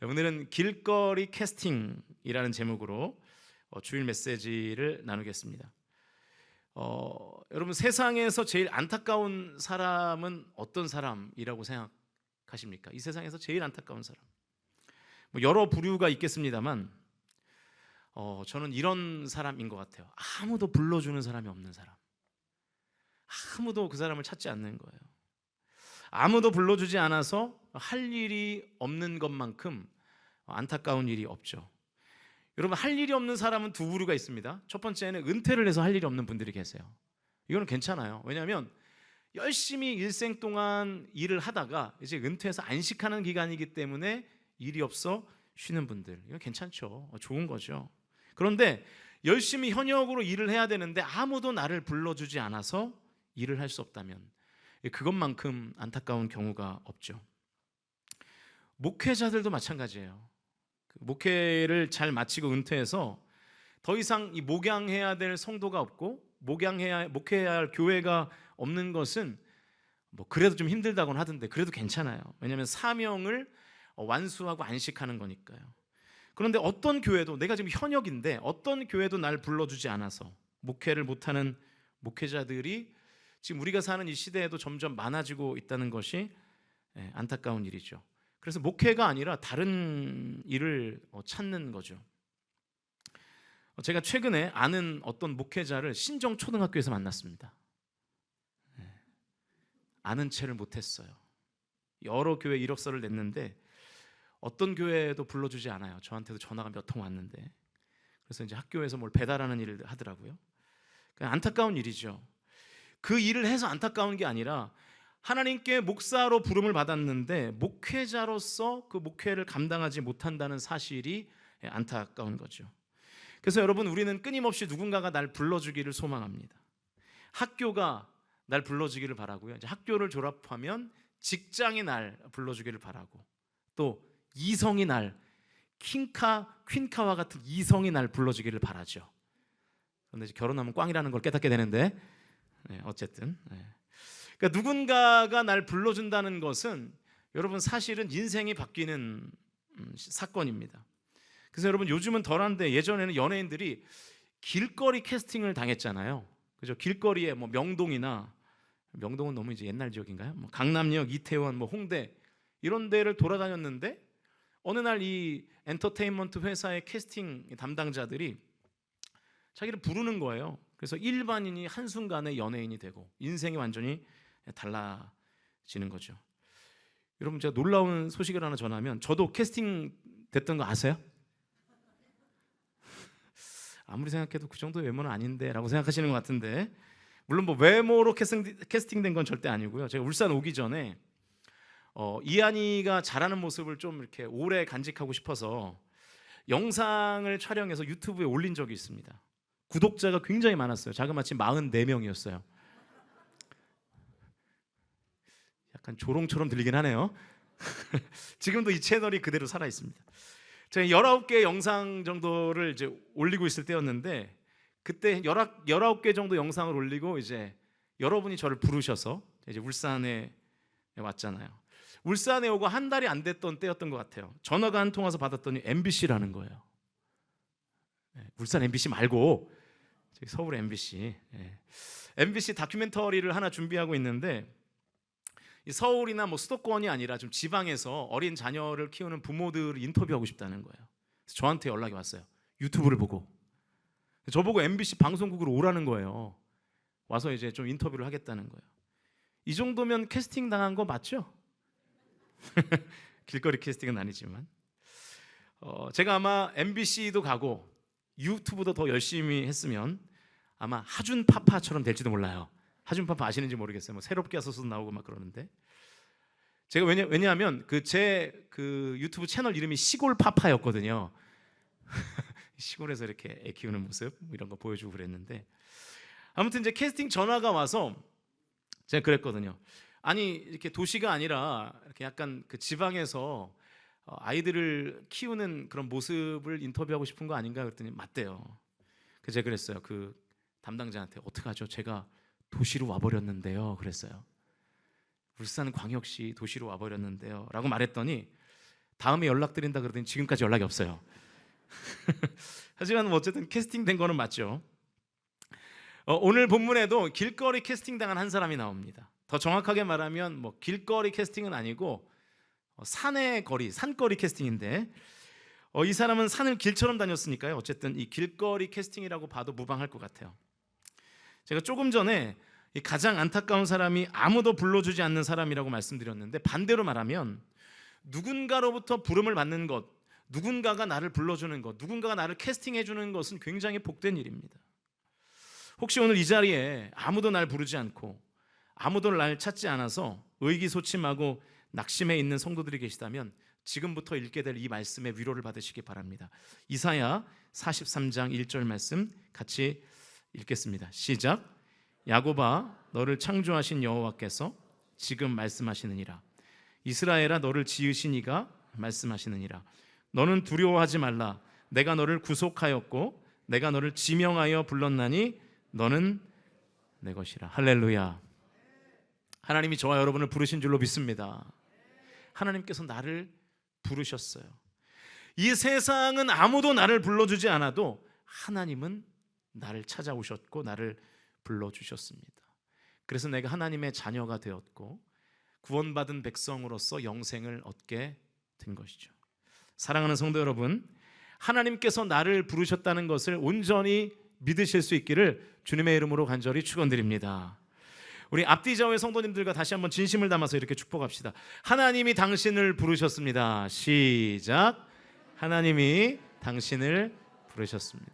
오늘은 길거리 캐스팅이라는 제목으로 주일 메시지를 나누겠습니다. 여러분, 세상에서 제일 안타까운 사람은 어떤 사람이라고 생각하십니까? 이 세상에서 제일 안타까운 사람, 여러 부류가 있겠습니다만 저는 이런 사람인 것 같아요. 아무도 불러주는 사람이 없는 사람, 아무도 그 사람을 찾지 않는 거예요. 아무도 불러주지 않아서 할 일이 없는 것만큼 안타까운 일이 없죠. 여러분, 할 일이 없는 사람은 두 부류가 있습니다. 첫 번째는 은퇴를 해서 할 일이 없는 분들이 계세요. 이거는 괜찮아요. 왜냐하면 열심히 일생 동안 일을 하다가 이제 은퇴해서 안식하는 기간이기 때문에 일이 없어 쉬는 분들, 이거 괜찮죠. 좋은 거죠. 그런데 열심히 현역으로 일을 해야 되는데 아무도 나를 불러주지 않아서 일을 할 수 없다면 그것만큼 안타까운 경우가 없죠. 목회자들도 마찬가지예요. 목회를 잘 마치고 은퇴해서 더 이상 이 목양해야 될 성도가 없고 목회해야 할 교회가 없는 것은 그래도 좀 힘들다고는 하던데 그래도 괜찮아요. 왜냐하면 사명을 완수하고 안식하는 거니까요. 그런데 어떤 교회도, 내가 지금 현역인데 어떤 교회도 날 불러주지 않아서 목회를 못하는 목회자들이 지금 우리가 사는 이 시대에도 점점 많아지고 있다는 것이 안타까운 일이죠. 그래서 목회가 아니라 다른 일을 찾는 거죠. 제가 최근에 아는 어떤 목회자를 신정초등학교에서 만났습니다. 아는 채를 못했어요. 여러 교회 이력서를 냈는데 어떤 교회도 불러주지 않아요. 저한테도 전화가 몇 통 왔는데, 그래서 이제 학교에서 뭘 배달하는 일을 하더라고요. 안타까운 일이죠. 그 일을 해서 안타까운 게 아니라 하나님께 목사로 부름을 받았는데 목회자로서 그 목회를 감당하지 못한다는 사실이 안타까운 거죠. 그래서 여러분, 우리는 끊임없이 누군가가 날 불러주기를 소망합니다. 학교가 날 불러주기를 바라고요. 이제 학교를 졸업하면 직장이 날 불러주기를 바라고, 또 이성이 날, 퀸카와 같은 이성이 날 불러주기를 바라죠. 그런데 이제 결혼하면 꽝이라는 걸 깨닫게 되는데, 어쨌든 그러니까 누군가가 날 불러준다는 것은 여러분 사실은 인생이 바뀌는 사건입니다. 그래서 여러분, 요즘은 덜한데 예전에는 연예인들이 길거리 캐스팅을 당했잖아요. 그죠? 길거리에 명동이나, 명동은 너무 이제 옛날 지역인가요? 강남역, 이태원, 홍대 이런 데를 돌아다녔는데 어느 날 이 엔터테인먼트 회사의 캐스팅 담당자들이 자기를 부르는 거예요. 그래서 일반인이 한순간에 연예인이 되고 인생이 완전히 달라지는 거죠. 여러분, 제가 놀라운 소식을 하나 전하면, 저도 캐스팅 됐던 거 아세요? 아무리 생각해도 그 정도의 외모는 아닌데 라고 생각하시는 것 같은데, 물론 외모로 캐스팅된 건 절대 아니고요. 제가 울산 오기 전에 이한이가 잘하는 모습을 좀 이렇게 오래 간직하고 싶어서 영상을 촬영해서 유튜브에 올린 적이 있습니다. 구독자가 굉장히 많았어요. 자그마치 44명이었어요. 약간 조롱처럼 들리긴 하네요. 지금도 이 채널이 그대로 살아 있습니다. 제가 19개 영상 정도를 이제 올리고 있을 때였는데, 그때 19개 정도 영상을 올리고 이제 여러분이 저를 부르셔서 이제 울산에 왔잖아요. 울산에 오고 한 달이 안 됐던 때였던 것 같아요. 전화가 한 통 와서 받았더니 MBC라는 거예요. 울산 MBC 말고 서울 MBC. MBC 다큐멘터리를 하나 준비하고 있는데, 서울이나 수도권이 아니라 좀 지방에서 어린 자녀를 키우는 부모들을 인터뷰하고 싶다는 거예요. 그래서 저한테 연락이 왔어요. 유튜브를 보고 저보고 MBC 방송국으로 오라는 거예요. 와서 이제 좀 인터뷰를 하겠다는 거예요. 이 정도면 캐스팅 당한 거 맞죠? 길거리 캐스팅은 아니지만 제가 아마 MBC도 가고 유튜브도 더 열심히 했으면 아마 하준파파처럼 될지도 몰라요. 하준파파 아시는지 모르겠어요. 새롭게 와서도 나오고 막 그러는데, 제가 왜냐하면 제 유튜브 채널 이름이 시골파파였거든요. 시골에서 이렇게 애 키우는 모습 이런 거 보여주고 그랬는데, 아무튼 이제 캐스팅 전화가 와서 제가 그랬거든요. 아니, 이렇게 도시가 아니라 이렇게 약간 지방에서 아이들을 키우는 그런 모습을 인터뷰하고 싶은 거 아닌가 그랬더니 맞대요. 그래서 제가 그랬어요. 그 담당자한테, 어떡하죠? 제가 도시로 와버렸는데요. 그랬어요. 울산광역시 도시로 와버렸는데요 라고 말했더니 다음에 연락드린다 그러더니 지금까지 연락이 없어요. 하지만 어쨌든 캐스팅된 거는 맞죠. 오늘 본문에도 길거리 캐스팅당한 한 사람이 나옵니다. 더 정확하게 말하면 길거리 캐스팅은 아니고 산의 거리, 산거리 캐스팅인데 이 사람은 산을 길처럼 다녔으니까요. 어쨌든 이 길거리 캐스팅이라고 봐도 무방할 것 같아요. 제가 조금 전에 이 가장 안타까운 사람이 아무도 불러주지 않는 사람이라고 말씀드렸는데, 반대로 말하면 누군가로부터 부름을 받는 것, 누군가가 나를 불러주는 것, 누군가가 나를 캐스팅해 주는 것은 굉장히 복된 일입니다. 혹시 오늘 이 자리에 아무도 날 부르지 않고 아무도 날 찾지 않아서 의기소침하고 낙심해 있는 성도들이 계시다면 지금부터 읽게 될 이 말씀의 위로를 받으시기 바랍니다. 이사야 43장 1절 말씀 같이 읽겠습니다. 시작. 야곱아, 너를 창조하신 여호와께서 지금 말씀하시느니라. 이스라엘아, 너를 지으신 이가 말씀하시느니라. 너는 두려워하지 말라. 내가 너를 구속하였고 내가 너를 지명하여 불렀나니 너는 내 것이라. 할렐루야. 하나님이 저와 여러분을 부르신 줄로 믿습니다. 하나님께서 나를 부르셨어요. 이 세상은 아무도 나를 불러주지 않아도 하나님은 나를 찾아오셨고 나를 불러주셨습니다. 그래서 내가 하나님의 자녀가 되었고 구원받은 백성으로서 영생을 얻게 된 것이죠. 사랑하는 성도 여러분, 하나님께서 나를 부르셨다는 것을 온전히 믿으실 수 있기를 주님의 이름으로 간절히 축원드립니다. 우리 앞뒤 좌우의 성도님들과 다시 한번 진심을 담아서 이렇게 축복합시다. 하나님이 당신을 부르셨습니다. 시작. 하나님이 당신을 부르셨습니다.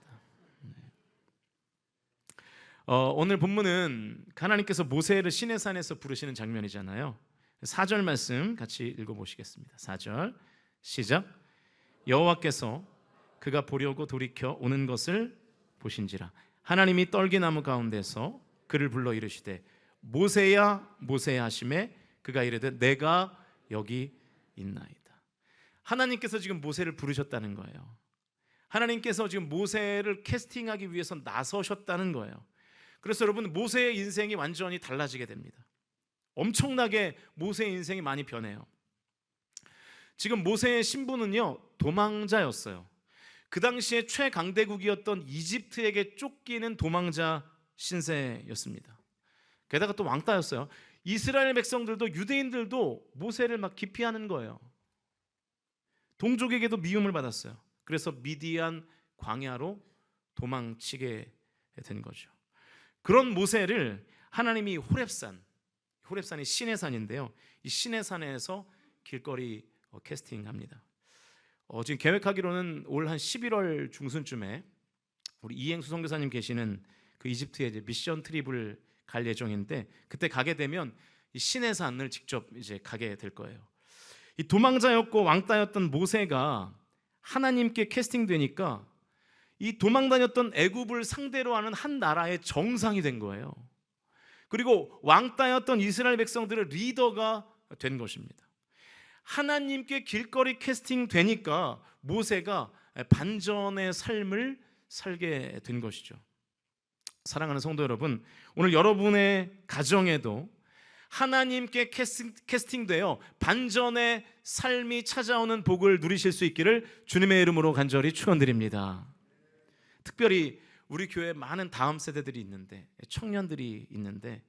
오늘 본문은 하나님께서 모세를 시내산에서 부르시는 장면이잖아요. 4절 말씀 같이 읽어보시겠습니다. 4절 시작. 여호와께서 그가 보려고 돌이켜 오는 것을 보신지라. 하나님이 떨기나무 가운데서 그를 불러 이르시되 모세야 모세야 하시매 그가 이르되 내가 여기 있나이다. 하나님께서 지금 모세를 부르셨다는 거예요. 하나님께서 지금 모세를 캐스팅하기 위해서 나서셨다는 거예요. 그래서 여러분, 모세의 인생이 완전히 달라지게 됩니다. 엄청나게 모세의 인생이 많이 변해요. 지금 모세의 신분은요, 도망자였어요. 그 당시에 최강대국이었던 이집트에게 쫓기는 도망자 신세였습니다. 게다가 또 왕따였어요. 이스라엘 백성들도 유대인들도 모세를 막 기피하는 거예요. 동족에게도 미움을 받았어요. 그래서 미디안 광야로 도망치게 된 거죠. 그런 모세를 하나님이 호렙산이 시내산인데요, 이 시내산에서 길거리 캐스팅합니다. 지금 계획하기로는 올 한 11월 중순쯤에 우리 이행수 선교사님 계시는 그 이집트에 이제 미션 트립을 갈 예정인데, 그때 가게 되면 이 시내산을 직접 이제 가게 될 거예요. 이 도망자였고 왕따였던 모세가 하나님께 캐스팅되니까 이 도망다녔던 애굽을 상대로 하는 한 나라의 정상이 된 거예요. 그리고 왕따였던 이스라엘 백성들의 리더가 된 것입니다. 하나님께 길거리 캐스팅 되니까 모세가 반전의 삶을 살게 된 것이죠. 사랑하는 성도 여러분, 오늘 여러분의 가정에도 하나님께 캐스팅되어 반전의 삶이 찾아오는 복을 누리실 수 있기를 주님의 이름으로 간절히 축원드립니다. 특별히 우리 교회에 많은 다음 세대들이 있는데, 청년들이 있는데,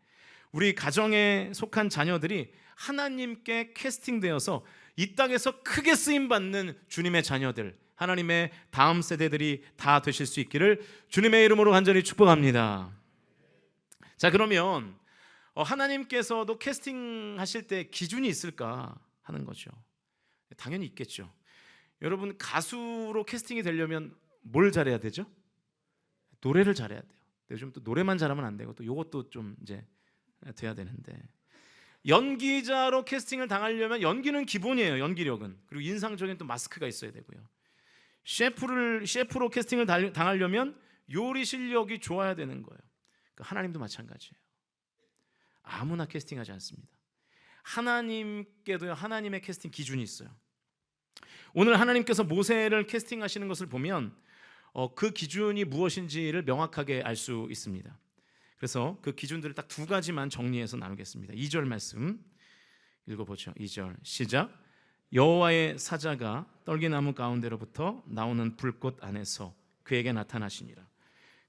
우리 가정에 속한 자녀들이 하나님께 캐스팅되어서 이 땅에서 크게 쓰임받는 주님의 자녀들, 하나님의 다음 세대들이 다 되실 수 있기를 주님의 이름으로 간절히 축복합니다. 자, 그러면 하나님께서도 캐스팅하실 때 기준이 있을까 하는 거죠. 당연히 있겠죠. 여러분, 가수로 캐스팅이 되려면 뭘 잘해야 되죠? 노래를 잘해야 돼요. 요즘 또 노래만 잘하면 안 되고 또 이것도 좀 이제 돼야 되는데, 연기자로 캐스팅을 당하려면 연기는 기본이에요. 연기력은. 그리고 인상적인 또 마스크가 있어야 되고요. 셰프로 캐스팅을 당하려면 요리 실력이 좋아야 되는 거예요. 하나님도 마찬가지예요. 아무나 캐스팅하지 않습니다. 하나님께도 하나님의 캐스팅 기준이 있어요. 오늘 하나님께서 모세를 캐스팅하시는 것을 보면 그 기준이 무엇인지를 명확하게 알 수 있습니다. 그래서 그 기준들을 딱 두 가지만 정리해서 나누겠습니다. 2절 말씀 읽어보죠. 2절 시작. 여호와의 사자가 떨기나무 가운데로부터 나오는 불꽃 안에서 그에게 나타나시니라.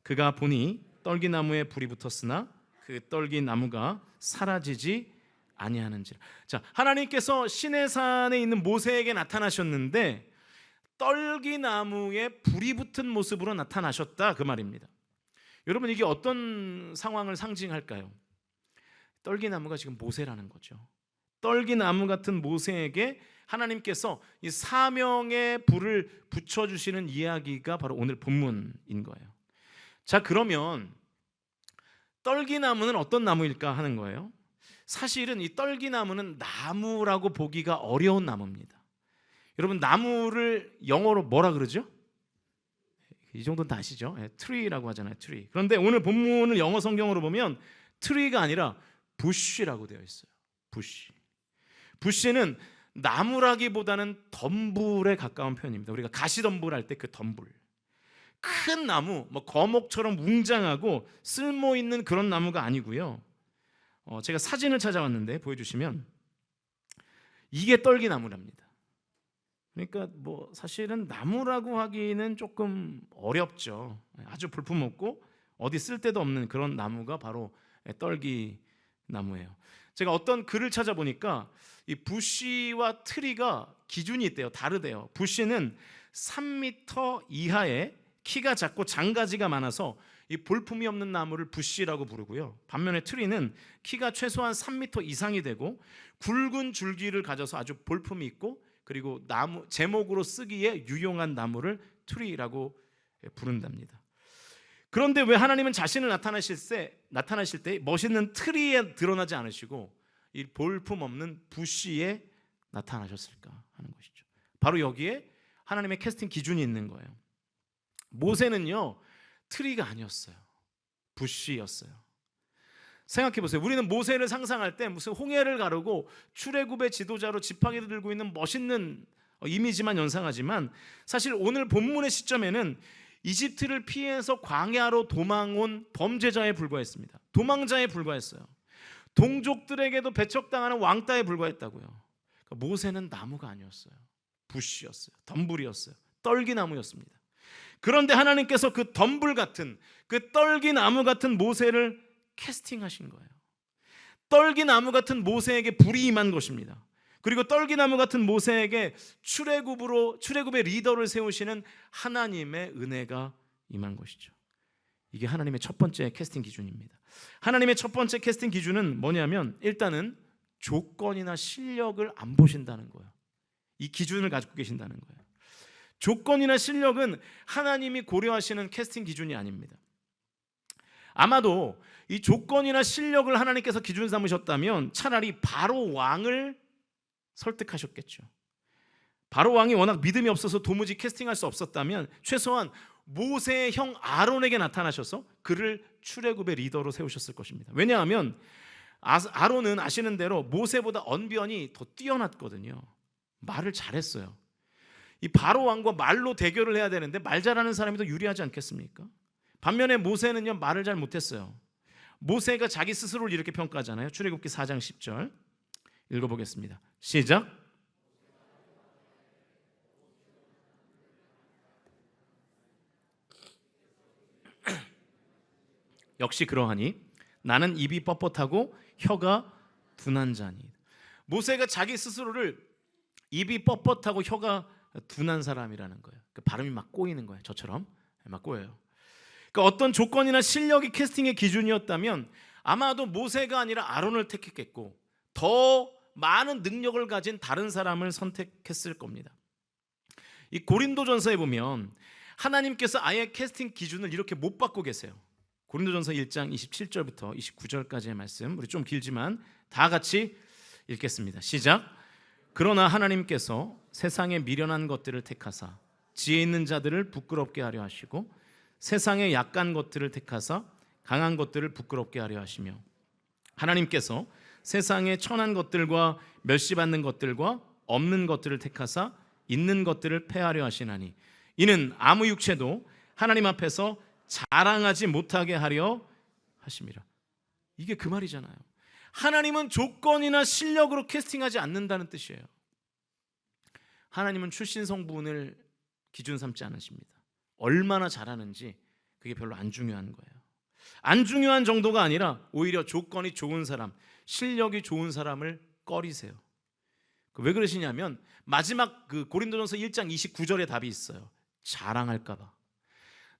그가 보니 떨기나무에 불이 붙었으나 그 떨기나무가 사라지지 아니하는지라. 자, 하나님께서 시내산에 있는 모세에게 나타나셨는데 떨기나무에 불이 붙은 모습으로 나타나셨다, 그 말입니다. 여러분, 이게 어떤 상황을 상징할까요? 떨기나무가 지금 모세라는 거죠. 떨기나무 같은 모세에게 하나님께서 이 사명의 불을 붙여주시는 이야기가 바로 오늘 본문인 거예요. 자, 그러면 떨기나무는 어떤 나무일까 하는 거예요. 사실은 이 떨기나무는 나무라고 보기가 어려운 나무입니다. 여러분, 나무를 영어로 뭐라 그러죠? 이 정도는 다 아시죠? tree라고 하잖아요. tree. 그런데 오늘 본문을 영어 성경으로 보면 tree가 아니라 bush라고 되어 있어요. bush. bush는 나무라기보다는 덤불에 가까운 표현입니다. 우리가 가시덤불 할 때 그 덤불. 큰 나무, 뭐 거목처럼 웅장하고 쓸모 있는 그런 나무가 아니고요. 제가 사진을 찾아왔는데 보여주시면 이게 떨기나무랍니다. 그러니까 뭐 사실은 나무라고 하기는 조금 어렵죠. 아주 볼품없고 어디 쓸 데도 없는 그런 나무가 바로 떨기나무예요. 제가 어떤 글을 찾아보니까 이 부시와 트리가 기준이 있대요. 다르대요. 부시는 3m 이하의 키가 작고 장가지가 많아서 이 볼품이 없는 나무를 부시라고 부르고요. 반면에 트리는 키가 최소한 3m 이상이 되고 굵은 줄기를 가져서 아주 볼품이 있고 그리고 나무 제목으로 쓰기에 유용한 나무를 트리라고 부른답니다. 그런데 왜 하나님은 자신을 나타나실 때 멋있는 트리에 드러나지 않으시고 이 볼품 없는 부시에 나타나셨을까 하는 것이죠. 바로 여기에 하나님의 캐스팅 기준이 있는 거예요. 모세는요, 트리가 아니었어요. 부시였어요. 생각해 보세요. 우리는 모세를 상상할 때 무슨 홍해를 가르고 출애굽의 지도자로 지팡이를 들고 있는 멋있는 이미지만 연상하지만 사실 오늘 본문의 시점에는 이집트를 피해서 광야로 도망온 범죄자에 불과했습니다. 도망자에 불과했어요. 동족들에게도 배척당하는 왕따에 불과했다고요. 그러니까 모세는 나무가 아니었어요. 부시였어요. 덤불이었어요. 떨기나무였습니다. 그런데 하나님께서 그 덤불 같은 그 떨기나무 같은 모세를 캐스팅하신 거예요. 떨기나무 같은 모세에게 불이 임한 것입니다. 그리고 떨기나무 같은 모세에게 출애굽의 리더를 세우시는 하나님의 은혜가 임한 것이죠. 이게 하나님의 첫 번째 캐스팅 기준입니다. 하나님의 첫 번째 캐스팅 기준은 뭐냐면 일단은 조건이나 실력을 안 보신다는 거예요. 이 기준을 가지고 계신다는 거예요. 조건이나 실력은 하나님이 고려하시는 캐스팅 기준이 아닙니다. 아마도 이 조건이나 실력을 하나님께서 기준 삼으셨다면 차라리 바로 왕을 설득하셨겠죠. 바로 왕이 워낙 믿음이 없어서 도무지 캐스팅할 수 없었다면 최소한 모세의 형 아론에게 나타나셔서 그를 출애굽의 리더로 세우셨을 것입니다. 왜냐하면 아론은 아시는 대로 모세보다 언변이 더 뛰어났거든요. 말을 잘했어요. 이 바로 왕과 말로 대결을 해야 되는데 말 잘하는 사람이 더 유리하지 않겠습니까? 반면에 모세는요, 말을 잘 못했어요. 모세가 자기 스스로를 이렇게 평가하잖아요. 출애굽기 4장 10절 읽어보겠습니다. 시작. 역시 그러하니 나는 입이 뻣뻣하고 혀가 둔한 자니. 모세가 자기 스스로를 입이 뻣뻣하고 혀가 둔한 사람이라는 거예요. 그 발음이 막 꼬이는 거예요. 저처럼 막 꼬여요. 그러니까 어떤 조건이나 실력이 캐스팅의 기준이었다면 아마도 모세가 아니라 아론을 택했겠고 더 많은 능력을 가진 다른 사람을 선택했을 겁니다. 이 고린도전서에 보면 하나님께서 아예 캐스팅 기준을 이렇게 못 받고 계세요. 고린도전서 1장 27절부터 29절까지의 말씀, 우리 좀 길지만 다 같이 읽겠습니다. 시작. 그러나 하나님께서 세상의 미련한 것들을 택하사 지혜 있는 자들을 부끄럽게 하려 하시고 세상의 약한 것들을 택하사 강한 것들을 부끄럽게 하려 하시며 하나님께서 세상의 천한 것들과 멸시받는 것들과 없는 것들을 택하사 있는 것들을 패하려 하시나니 이는 아무 육체도 하나님 앞에서 자랑하지 못하게 하려 하심이라. 이게 그 말이잖아요. 하나님은 조건이나 실력으로 캐스팅하지 않는다는 뜻이에요. 하나님은 출신 성분을 기준 삼지 않으십니다. 얼마나 잘하는지 그게 별로 안 중요한 거예요. 안 중요한 정도가 아니라 오히려 조건이 좋은 사람, 실력이 좋은 사람을 꺼리세요. 왜 그러시냐면 마지막 그 고린도전서 1장 29절에 답이 있어요. 자랑할까 봐.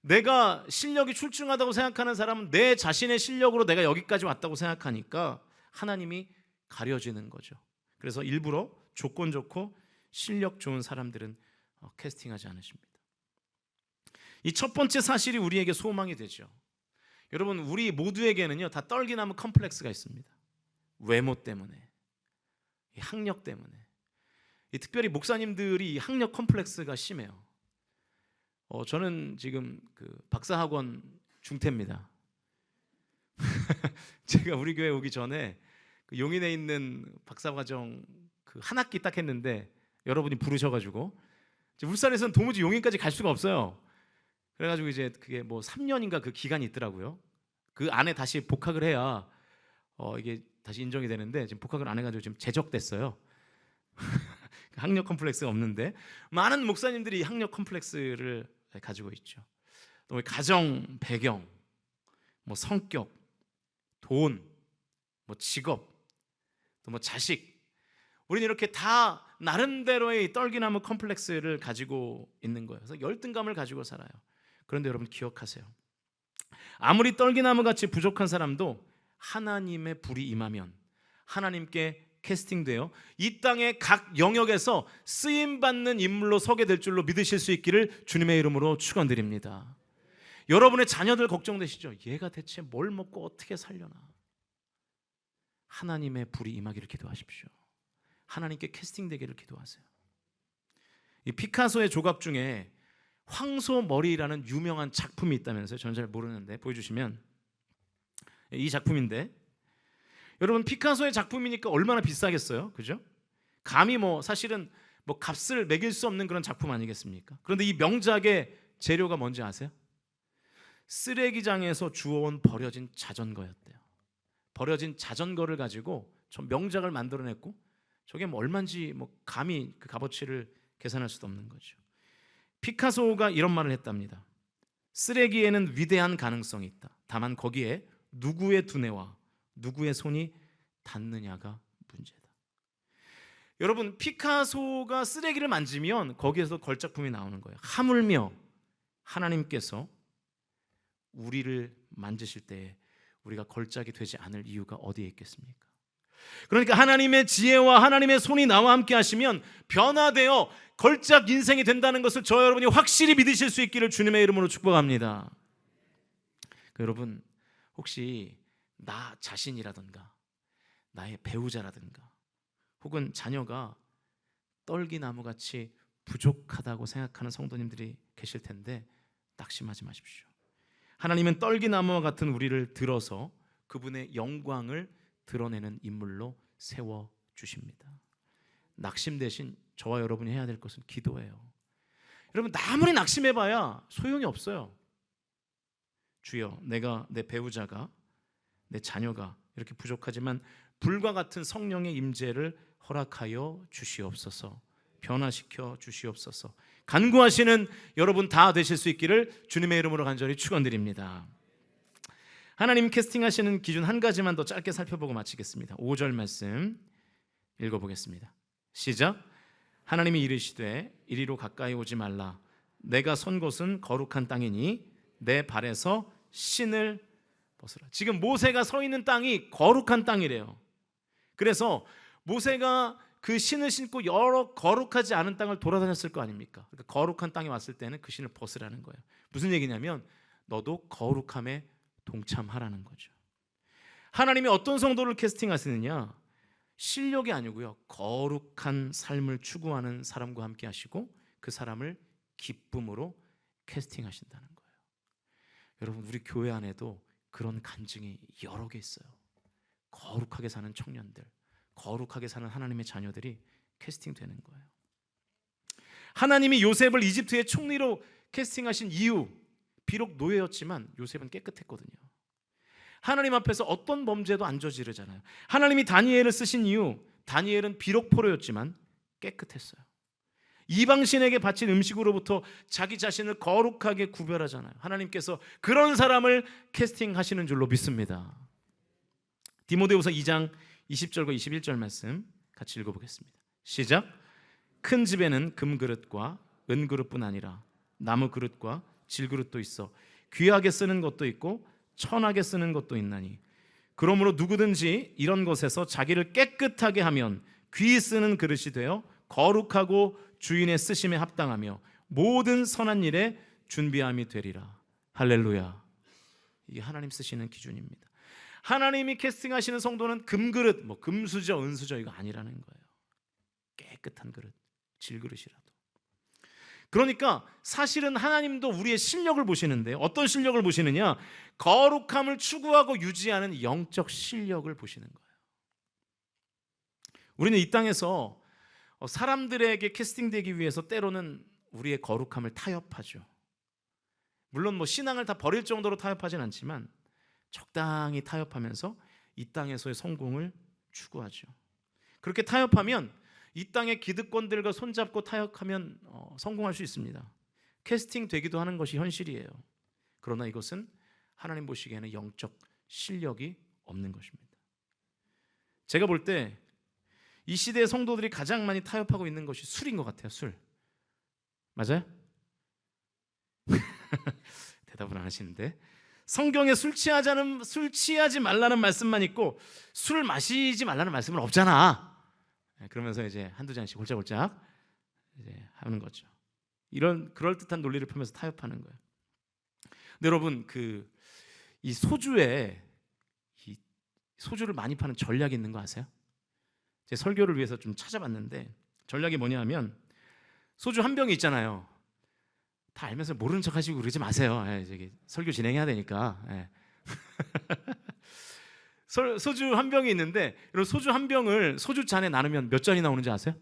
내가 실력이 출중하다고 생각하는 사람은 내 자신의 실력으로 내가 여기까지 왔다고 생각하니까 하나님이 가려지는 거죠. 그래서 일부러 조건 좋고 실력 좋은 사람들은 캐스팅하지 않으십니다. 이 첫 번째 사실이 우리에게 소망이 되죠. 여러분, 우리 모두에게는요 다 떨기나무 컴플렉스가 있습니다. 외모 때문에, 이 학력 때문에. 특별히 목사님들이 이 학력 컴플렉스가 심해요. 저는 지금 그 박사학원 중퇴입니다. 제가 우리 교회 오기 전에 그 용인에 있는 박사과정 그 한 학기 딱 했는데 여러분이 부르셔가지고 울산에서는 도무지 용인까지 갈 수가 없어요. 그래가지고 이제 그게 뭐 3년인가 그 기간이 있더라고요. 그 안에 다시 복학을 해야 이게 다시 인정이 되는데 지금 복학을 안 해가지고 지금 제적됐어요. 학력 컴플렉스가 없는데 많은 목사님들이 학력 컴플렉스를 가지고 있죠. 또 가정 배경, 뭐 성격, 돈, 뭐 직업, 또 뭐 자식, 우리는 이렇게 다 나름대로의 떨기나무 컴플렉스를 가지고 있는 거예요. 그래서 열등감을 가지고 살아요. 그런데 여러분 기억하세요. 아무리 떨기나무 같이 부족한 사람도 하나님의 불이 임하면 하나님께 캐스팅되어 이 땅의 각 영역에서 쓰임받는 인물로 서게 될 줄로 믿으실 수 있기를 주님의 이름으로 축원드립니다. 여러분의 자녀들 걱정되시죠? 얘가 대체 뭘 먹고 어떻게 살려나? 하나님의 불이 임하기를 기도하십시오. 하나님께 캐스팅되기를 기도하세요. 이 피카소의 조각 중에 황소머리라는 유명한 작품이 있다면서요. 저는 잘 모르는데 보여주시면 이 작품인데, 여러분 피카소의 작품이니까 얼마나 비싸겠어요, 그죠? 감히 뭐 사실은 뭐 값을 매길 수 없는 그런 작품 아니겠습니까? 그런데 이 명작의 재료가 뭔지 아세요? 쓰레기장에서 주워온 버려진 자전거였대요. 버려진 자전거를 가지고 저 명작을 만들어냈고, 저게 뭐 얼마인지 뭐 감히 그 값어치를 계산할 수도 없는 거죠. 피카소가 이런 말을 했답니다. 쓰레기에는 위대한 가능성이 있다. 다만 거기에 누구의 두뇌와 누구의 손이 닿느냐가 문제다. 여러분, 피카소가 쓰레기를 만지면 거기에서 걸작품이 나오는 거예요. 하물며 하나님께서 우리를 만지실 때 우리가 걸작이 되지 않을 이유가 어디에 있겠습니까? 그러니까 하나님의 지혜와 하나님의 손이 나와 함께 하시면 변화되어 걸작 인생이 된다는 것을 저 여러분이 확실히 믿으실 수 있기를 주님의 이름으로 축복합니다. 여러분, 혹시 나 자신이라든가 나의 배우자라든가 혹은 자녀가 떨기나무같이 부족하다고 생각하는 성도님들이 계실 텐데 낙심하지 마십시오. 하나님은 떨기나무와 같은 우리를 들어서 그분의 영광을 드러내는 인물로 세워주십니다. 낙심 대신 저와 여러분이 해야 될 것은 기도예요. 여러분, 아무리 낙심해봐야 소용이 없어요. 주여, 내가, 내 배우자가, 내 자녀가 이렇게 부족하지만 불과 같은 성령의 임재를 허락하여 주시옵소서. 변화시켜 주시옵소서. 간구하시는 여러분 다 되실 수 있기를 주님의 이름으로 간절히 축원드립니다. 하나님 캐스팅하시는 기준 한 가지만 더 짧게 살펴보고 마치겠습니다. 5절 말씀 읽어보겠습니다. 시작. 하나님이 이르시되 이리로 가까이 오지 말라. 내가 선 곳은 거룩한 땅이니 내 발에서 신을 벗으라. 지금 모세가 서 있는 땅이 거룩한 땅이래요. 그래서 모세가 그 신을 신고 여러 거룩하지 않은 땅을 돌아다녔을 거 아닙니까? 그러니까 거룩한 땅에 왔을 때는 그 신을 벗으라는 거예요. 무슨 얘기냐면 너도 거룩함에 동참하라는 거죠. 하나님이 어떤 성도를 캐스팅하시느냐? 실력이 아니고요, 거룩한 삶을 추구하는 사람과 함께 하시고 그 사람을 기쁨으로 캐스팅하신다는 거예요. 여러분, 우리 교회 안에도 그런 간증이 여러 개 있어요. 거룩하게 사는 청년들, 거룩하게 사는 하나님의 자녀들이 캐스팅되는 거예요. 하나님이 요셉을 이집트의 총리로 캐스팅하신 이유, 비록 노예였지만 요셉은 깨끗했거든요. 하나님 앞에서 어떤 범죄도 안 저지르잖아요. 하나님이 다니엘을 쓰신 이유, 다니엘은 비록 포로였지만 깨끗했어요. 이방신에게 바친 음식으로부터 자기 자신을 거룩하게 구별하잖아요. 하나님께서 그런 사람을 캐스팅하시는 줄로 믿습니다. 디모데후서 2장 20절과 21절 말씀 같이 읽어보겠습니다. 시작. 큰 집에는 금그릇과 은그릇뿐 아니라 나무 그릇과 질그릇도 있어 귀하게 쓰는 것도 있고 천하게 쓰는 것도 있나니 그러므로 누구든지 이런 것에서 자기를 깨끗하게 하면 귀히 쓰는 그릇이 되어 거룩하고 주인의 쓰심에 합당하며 모든 선한 일에 준비함이 되리라. 할렐루야. 이게 하나님 쓰시는 기준입니다. 하나님이 캐스팅하시는 성도는 금그릇, 금수저, 은수저 이거 아니라는 거예요. 깨끗한 그릇, 질그릇이라도. 그러니까 사실은 하나님도 우리의 실력을 보시는데 어떤 실력을 보시느냐? 거룩함을 추구하고 유지하는 영적 실력을 보시는 거예요. 우리는 이 땅에서 사람들에게 캐스팅되기 위해서 때로는 우리의 거룩함을 타협하죠. 물론 신앙을 다 버릴 정도로 타협하진 않지만 적당히 타협하면서 이 땅에서의 성공을 추구하죠. 그렇게 타협하면 이 땅의 기득권들과 손잡고 타협하면 성공할 수 있습니다. 캐스팅 되기도 하는 것이 현실이에요. 그러나 이것은 하나님 보시기에는 영적 실력이 없는 것입니다. 제가 볼 때 이 시대의 성도들이 가장 많이 타협하고 있는 것이 술인 것 같아요. 술. 맞아요? 대답을 안 하시는데 성경에 술 취하지 말라는 말씀만 있고 술 마시지 말라는 말씀은 없잖아. 그러면서 이제 한두 잔씩 골짝골짝 이제 하는 거죠. 이런 그럴듯한 논리를 펴면서 타협하는 거예요. 근데 여러분 이 소주에 이 소주를 많이 파는 전략이 있는 거 아세요? 제 설교를 위해서 좀 찾아봤는데 전략이 뭐냐 하면 소주 한 병이 있잖아요. 다 알면서 모르는 척 하시고 그러지 마세요. 설교 진행해야 되니까. 소주 한 병이 있는데 여러분 소주 한 병을 소주 잔에 나누면 몇 잔이 나오는지 아세요?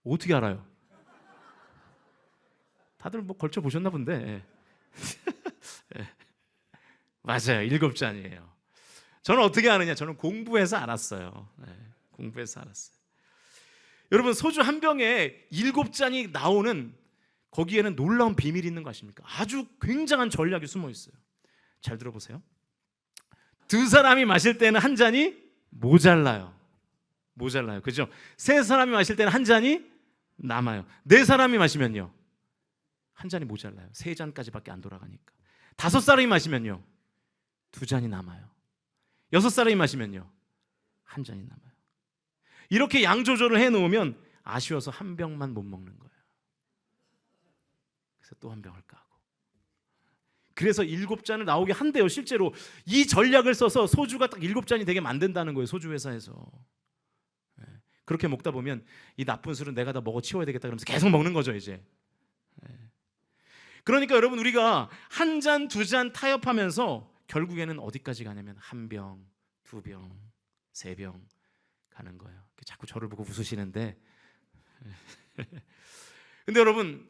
어떻게 알아요? 다들 걸쳐 보셨나 본데. 맞아요. 7잔이에요. 저는 어떻게 아느냐? 저는 공부해서 알았어요. 공부해서 알았어요. 여러분 소주 한 병에 7잔이 나오는 거기에는 놀라운 비밀이 있는 거 아십니까? 아주 굉장한 전략이 숨어 있어요. 잘 들어보세요. 두 사람이 마실 때는 한 잔이 모자라요. 그죠? 세 사람이 마실 때는 한 잔이 남아요. 네 사람이 마시면요 한 잔이 모자라요. 세 잔까지밖에 안 돌아가니까. 5사람이 마시면요 2잔이 남아요. 6사람이 마시면요 한 잔이 남아요. 이렇게 양 조절을 해놓으면 아쉬워서 한 병만 못 먹는 거예요. 그래서 또 한 병을 까고. 그래서 7잔을 나오게 한대요. 실제로 이 전략을 써서 소주가 딱 7잔이 되게 만든다는 거예요. 소주 회사에서. 그렇게 먹다 보면 이 나쁜 술은 내가 다 먹어 치워야 되겠다 그러면서 계속 먹는 거죠 이제. 그러니까 여러분 우리가 한 잔, 2잔 타협하면서 결국에는 어디까지 가냐면 1병, 2병, 3병 가는 거예요. 자꾸 저를 보고 웃으시는데 근데 여러분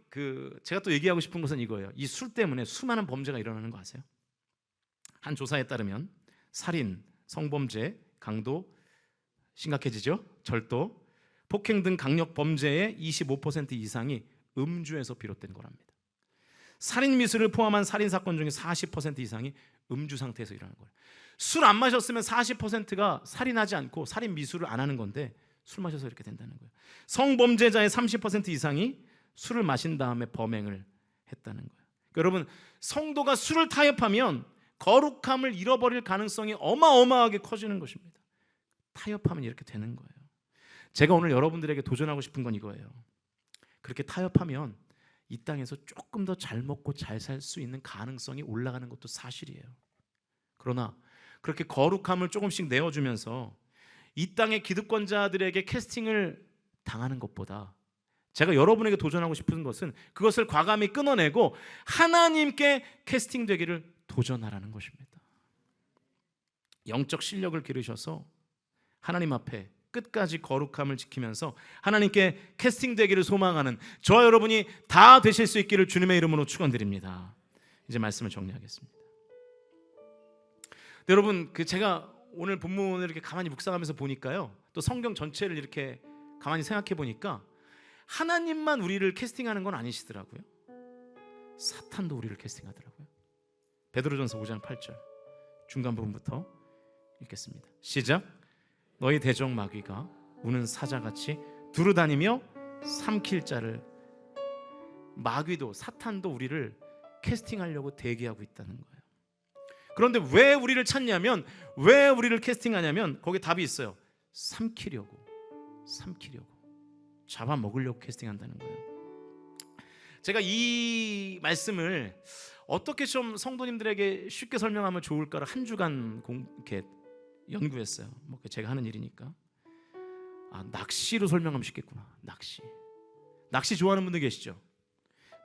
제가 또 얘기하고 싶은 것은 이거예요. 이 술 때문에 수많은 범죄가 일어나는 거 아세요? 한 조사에 따르면 살인, 성범죄, 강도 심각해지죠. 절도, 폭행 등 강력 범죄의 25% 이상이 음주에서 비롯된 거랍니다. 살인 미수를 포함한 살인 사건 중에 40% 이상이 음주 상태에서 일어나는 거예요. 술 안 마셨으면 40%가 살인하지 않고 살인 미수를 안 하는 건데 술 마셔서 이렇게 된다는 거예요. 성범죄자의 30% 이상이 술을 마신 다음에 범행을 했다는 거예요. 그러니까 여러분 성도가 술을 타협하면 거룩함을 잃어버릴 가능성이 어마어마하게 커지는 것입니다. 타협하면 이렇게 되는 거예요. 제가 오늘 여러분들에게 도전하고 싶은 건 이거예요. 그렇게 타협하면 이 땅에서 조금 더 잘 먹고 잘 살 수 있는 가능성이 올라가는 것도 사실이에요. 그러나 그렇게 거룩함을 조금씩 내어주면서 이 땅의 기득권자들에게 캐스팅을 당하는 것보다 제가 여러분에게 도전하고 싶은 것은 그것을 과감히 끊어내고 하나님께 캐스팅되기를 도전하라는 것입니다. 영적 실력을 기르셔서 하나님 앞에 끝까지 거룩함을 지키면서 하나님께 캐스팅되기를 소망하는 저와 여러분이 다 되실 수 있기를 주님의 이름으로 축원드립니다. 이제 말씀을 정리하겠습니다. 여러분 제가 오늘 본문을 이렇게 가만히 묵상하면서 보니까요, 또 성경 전체를 이렇게 가만히 생각해 보니까 하나님만 우리를 캐스팅하는 건 아니시더라고요. 사탄도 우리를 캐스팅하더라고요. 베드로전서 5장 8절 중간 부분부터 읽겠습니다. 시작. 너희 대적 마귀가 우는 사자같이 두루다니며 삼킬 자를. 마귀도 사탄도 우리를 캐스팅하려고 대기하고 있다는 거예요. 그런데 왜 우리를 찾냐면, 왜 우리를 캐스팅하냐면 거기 답이 있어요. 삼키려고 잡아먹으려고 캐스팅한다는 거예요. 제가 이 말씀을 어떻게 좀 성도님들에게 쉽게 설명하면 좋을까를 한 주간 이렇게 연구했어요. 뭐 제가 하는 일이니까. 낚시로 설명하면 쉽겠구나. 낚시 좋아하는 분들 계시죠?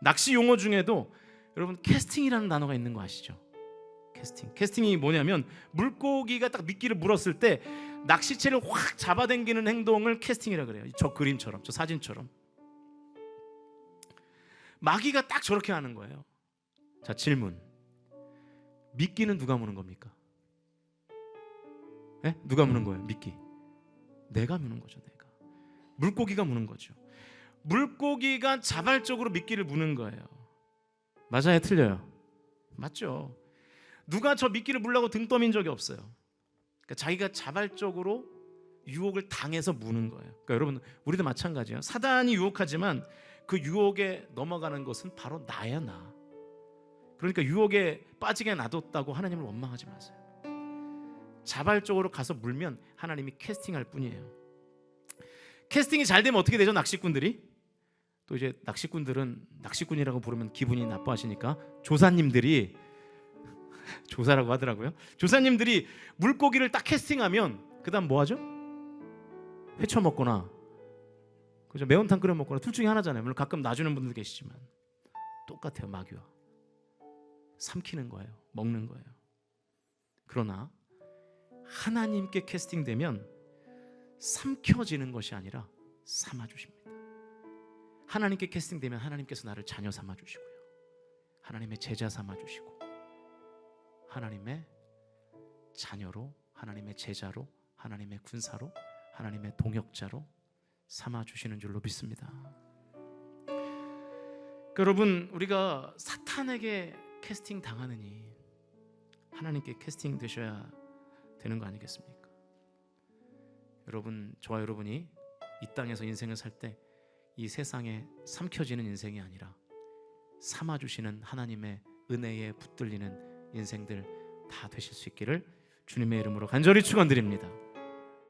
낚시 용어 중에도 여러분 캐스팅이라는 단어가 있는 거 아시죠? 캐스팅이 뭐냐면 물고기가 딱 미끼를 물었을 때 낚시채를 확 잡아당기는 행동을 캐스팅이라 그래요. 저 그림처럼, 저 사진처럼. 마귀가 딱 저렇게 하는 거예요. 자, 질문. 미끼는 누가 무는 겁니까? 네? 누가 무는 거예요? 미끼. 내가 무는 거죠. 내가. 물고기가 무는 거죠. 물고기가 자발적으로 미끼를 무는 거예요. 맞아요? 틀려요? 맞죠. 누가 저 미끼를 물라고 등 떠민 적이 없어요. 그러니까 자기가 자발적으로 유혹을 당해서 무는 거예요. 그러니까 여러분, 우리도 마찬가지예요. 사단이 유혹하지만 그 유혹에 넘어가는 것은 바로 나야, 나. 그러니까 유혹에 빠지게 놔뒀다고 하나님을 원망하지 마세요. 자발적으로 가서 물면 하나님이 캐스팅할 뿐이에요. 캐스팅이 잘 되면 어떻게 되죠? 낚시꾼들이 또 이제 낚시꾼들은 낚시꾼이라고 부르면 기분이 나빠하시니까 조사님들이 조사라고 하더라고요. 조사님들이 물고기를 딱 캐스팅하면 그다음 뭐 하죠? 회쳐 먹거나, 그죠? 매운탕 끓여 먹거나 둘 중에 하나잖아요. 물론 가끔 놔주는 분들 계시지만 똑같아요. 마귀와 삼키는 거예요. 먹는 거예요. 그러나 하나님께 캐스팅되면 삼켜지는 것이 아니라 삼아주십니다. 하나님께 캐스팅되면 하나님께서 나를 자녀 삼아주시고요, 하나님의 제자 삼아주시고, 하나님의 자녀로, 하나님의 제자로, 하나님의 군사로, 하나님의 동역자로 삼아주시는 줄로 믿습니다. 여러분, 우리가 사탄에게 캐스팅 당하느니 하나님께 캐스팅 되셔야 되는 거 아니겠습니까? 여러분, 저와 여러분이 이 땅에서 인생을 살 때 이 세상에 삼켜지는 인생이 아니라 삼아주시는 하나님의 은혜에 붙들리는 인생들 다 되실 수 있기를 주님의 이름으로 간절히 축원드립니다.